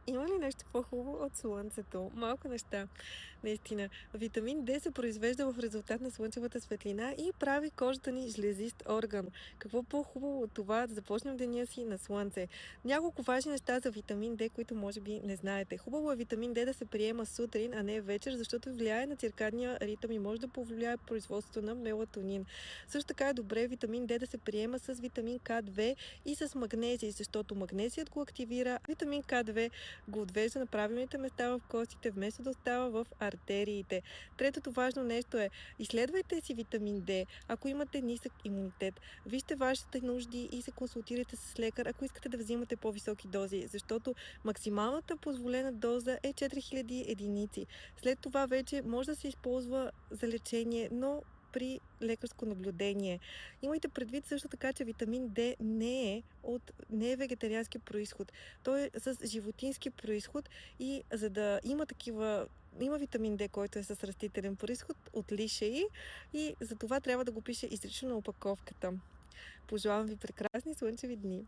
Има ли нещо по-хубаво от слънцето? Малко неща. Наистина. Витамин D се произвежда в резултат на слънчевата светлина и прави кожата ни жлезист орган. Какво по-хубаво от това да започнем деня си на слънце? Няколко важни неща за витамин D, които може би не знаете. Хубаво е витамин D да се приема сутрин, а не вечер, защото влияе на циркадния ритъм и може да повлияе производството на мелатонин. Също така е добре витамин D да се приема с витамин К2 и с магнезий, защото магнезият го активира, а витамин К2 го отвежда на правилните места в костите, вместо да остава в артериите. Третото важно нещо е: изследвайте си витамин D, ако имате нисък имунитет. Вижте вашите нужди и се консултирайте с лекар, ако искате да взимате по-високи дози, защото максималната позволена доза е 4000 единици. След това вече може да се използва за лечение, но при лекарско наблюдение. Имайте предвид също така, че витамин D не е вегетариански происход. Той е с животински происход и за да има витамин D, който е с растителен происход от лишаи и за това трябва да го пише изрично на опаковката. Пожелавам ви прекрасни слънчеви дни!